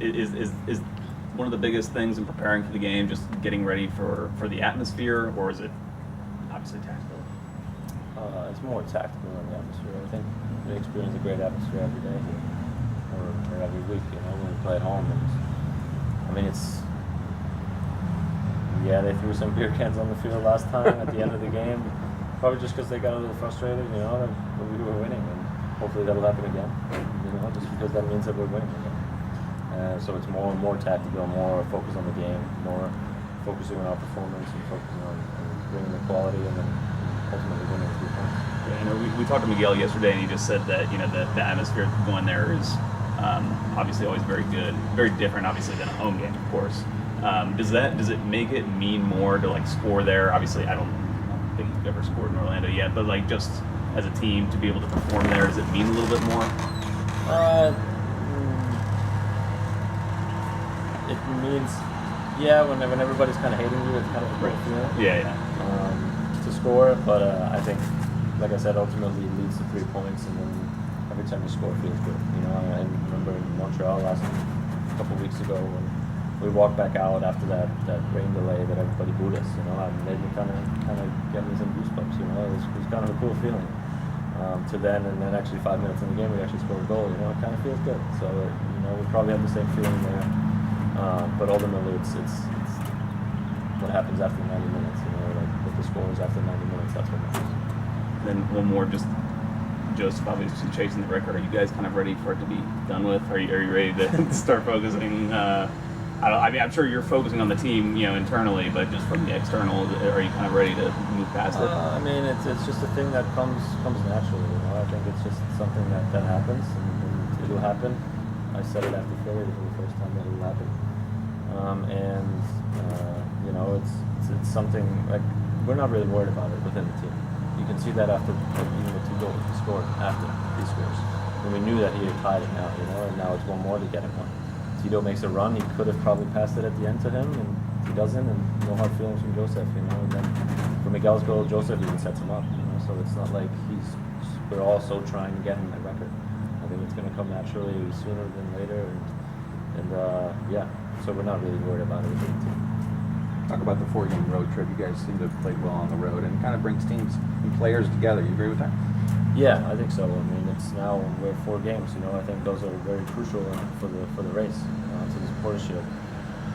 Is one of the biggest things in preparing for the game just getting ready for the atmosphere, or is it obviously tactical? It's more tactical than the atmosphere. I think we experience a great atmosphere every day or every week, when we play at home. And, I mean, they threw some beer cans on the field last time at the end of the game, probably just because they got a little frustrated, that we were winning. And hopefully that'll happen again, just because that means that we're winning again. So it's more tactical, more focus on the game, more focusing on our performance and focusing on bringing the quality and then ultimately winning 3 points. Yeah, we talked to Miguel yesterday, and he just said that the atmosphere going there is obviously always very good, very different, obviously, than a home game, of course. Does it make it mean more to score there? Obviously, I don't think you've ever scored in Orlando yet, but just as a team to be able to perform there, does it mean a little bit more? It means, when everybody's kind of hating you, it's kind of a great feeling. Yeah. To score, but I think, like I said, ultimately it leads to 3 points, and then every time you score, it feels good. I remember in Montreal a couple of weeks ago when we walked back out after that rain delay that everybody booed us. And made me kind of get me some goosebumps. It was kind of a cool feeling. And then actually 5 minutes in the game, we actually scored a goal. It kind of feels good. So we probably have the same feeling there. But ultimately, it's what happens after 90 minutes. What the score is after 90 minutes. That's what matters. Then one more, just Josef obviously chasing the record. Are you guys kind of ready for it to be done with? Are you ready to start focusing? I'm sure you're focusing on the team, internally, but just from the external, are you kind of ready to move past it? I mean, it's just a thing that comes naturally. I think it's just something that happens, and it'll happen. I said it after Philly. This is the first time that it'll happen. It's something we're not really worried about it within the team. You can see that after even the 2 goals he scored after he scores. And we knew that he had tied it now, and now it's one more to get him one. Tito makes a run. He could have probably passed it at the end to him, and he doesn't. And no hard feelings from Josef, And then for Miguel's goal, Josef even sets him up. So it's not like we're also trying to get him that record. I think it's going to come naturally sooner than later, So we're not really worried about it with the team. Talk about the 4-game road trip. You guys seem to have played well on the road, and it kind of brings teams and players together. You agree with that? Yeah, I think so. I mean, it's now we're 4 games. I think those are very crucial for the race, to the supporter shield.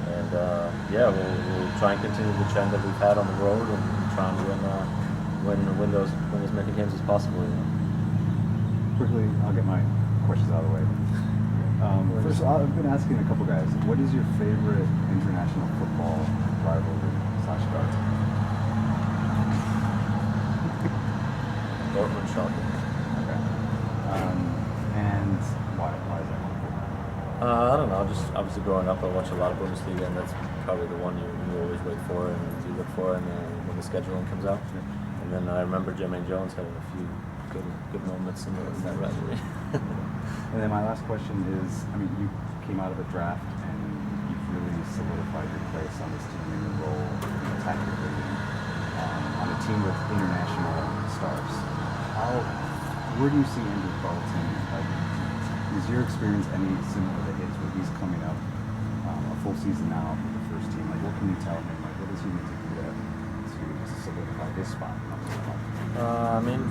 And we'll try and continue the trend that we've had on the road, and try and win as many games as possible. Quickly, I'll get my questions out of the way. First, I've been asking a couple guys, what is your favorite international football rivalry / start? Dortmund, Schalke. Okay. And why is that one? I don't know. Just obviously growing up, I watch a lot of Bundesliga, and that's probably the one you always wait for and you look for, and when the scheduling comes out. And then I remember Jermaine Jones having a few good moments in that rivalry. And then my last question is, you came out of a draft and you've really solidified your place on this team in your role tactically on a team with international stars. Where do you see Andrew Carleton? Is your experience any similar to his where he's coming up a full season now with the first team? What can you tell him? What does he need to do to solidify his spot?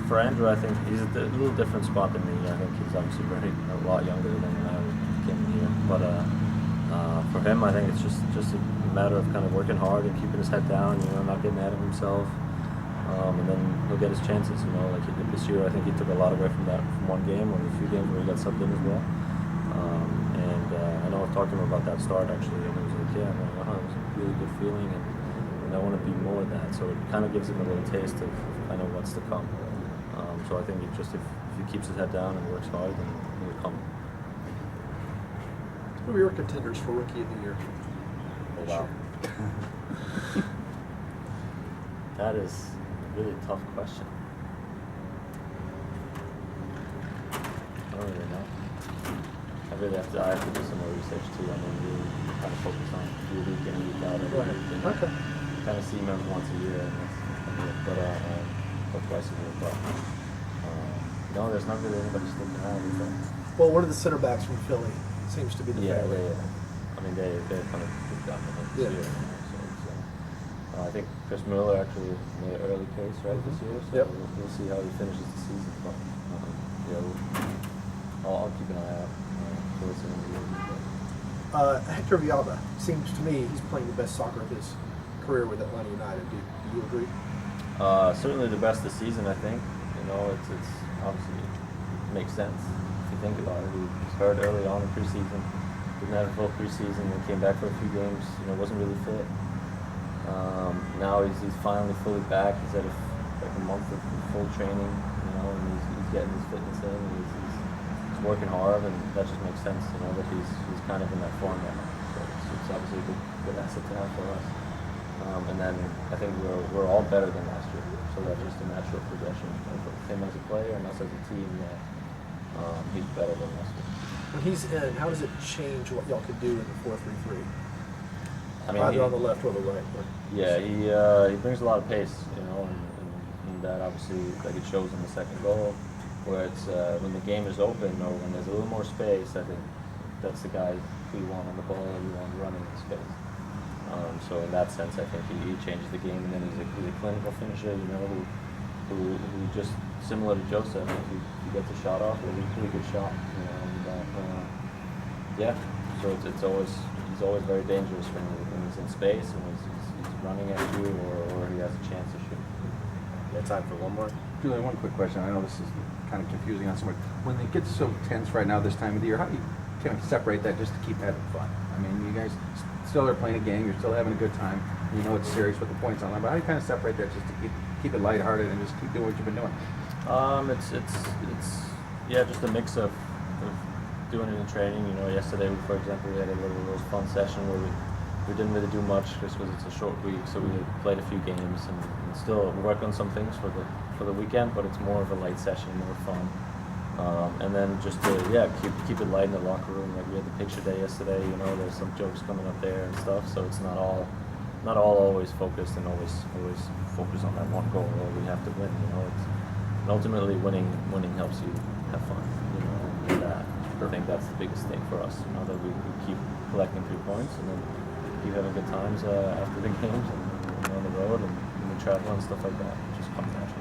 For Andrew, I think he's a little different spot than me. I think he's obviously a lot younger than when I came here. But for him, I think it's just a matter of kind of working hard and keeping his head down, not getting ahead of himself. And then he'll get his chances, like he did this year. I think he took a lot away from one game, or a few games where he got subbed in as well. I know I've talked to him about that start actually, and he was like, it was a really good feeling, and I want to be more of that. So it kind of gives him a little taste of kind of what's to come. So I think if he keeps his head down and works hard, then he'll come. Who are your contenders for Rookie of the Year? Oh, wow. That is a really tough question. I don't really know. I have to do some more research too. I'm going to really kind of focus on week in and week out. Okay. Kind of see him once a year, or twice a year. But no, there's not really anybody sticking out. Well, one of the center backs from Philly, seems to be the Yeah, favorite. I mean, they're kind of dominant this Yeah. year. So it's, I think Chris Mueller actually made an early case this year. So Yep. we'll see how he finishes the season. But yeah, I'll keep an eye out towards the end of the year. Hector Villalba seems to me he's playing the best soccer of his career with Atlanta United. Do you agree? Certainly the best this season, I think. You know, it's obviously makes sense if you think about it. He was hurt early on in preseason, didn't have a full preseason, then came back for a few games. You know, wasn't really fit. Now he's finally fully back. He's had like a month of full training. You know, and he's getting his fitness in. And he's working hard, and that just makes sense. You know, that he's kind of in that form now. So it's obviously a good asset to have for us. And then I think we're all better than last year, so that's just a natural progression of him as a player and us as a team. That he's better than last year. When he's in, how does it change what y'all could do in the 4-3-3? I mean, Either on the left or the right. But yeah, he brings a lot of pace, you know, and that obviously like it shows in the second goal, where it's when the game is open or when there's a little more space. I think that's the guy we want on the ball and we want running in space. So in that sense, I think he changes the game, and then he's a clinical finisher, you know, who just similar to Josef. If he gets a shot off, it's a pretty good shot, you know. And yeah, so he's always very dangerous when he's in space and he's running at you or he has a chance to shoot. Yeah, time for one more. Julian, one quick question. I know this is kind of confusing on someone. When it gets so tense right now this time of the year, how do you kind of separate that just to keep having fun? I mean, you guys still are playing a game, you're still having a good time, you know it's serious with the points on line, but how do you kind of separate that just to keep it lighthearted and just keep doing what you've been doing? It's just a mix of doing it in training. You know, yesterday, for example, we had a little fun session where we didn't really do much just because it's a short week, so we played a few games and still work on some things for the weekend, but it's more of a light session, more fun. And then just to keep it light in the locker room. Like we had the picture day yesterday. You know, there's some jokes coming up there and stuff. So it's not all always focused and always focused on that one goal. Or we have to win. You know, and ultimately winning helps you have fun. You know, and I think that's the biggest thing for us. You know, that we keep collecting 3 points and then keep having good times after the games and on the road and when we travel and stuff like that. It just comes naturally.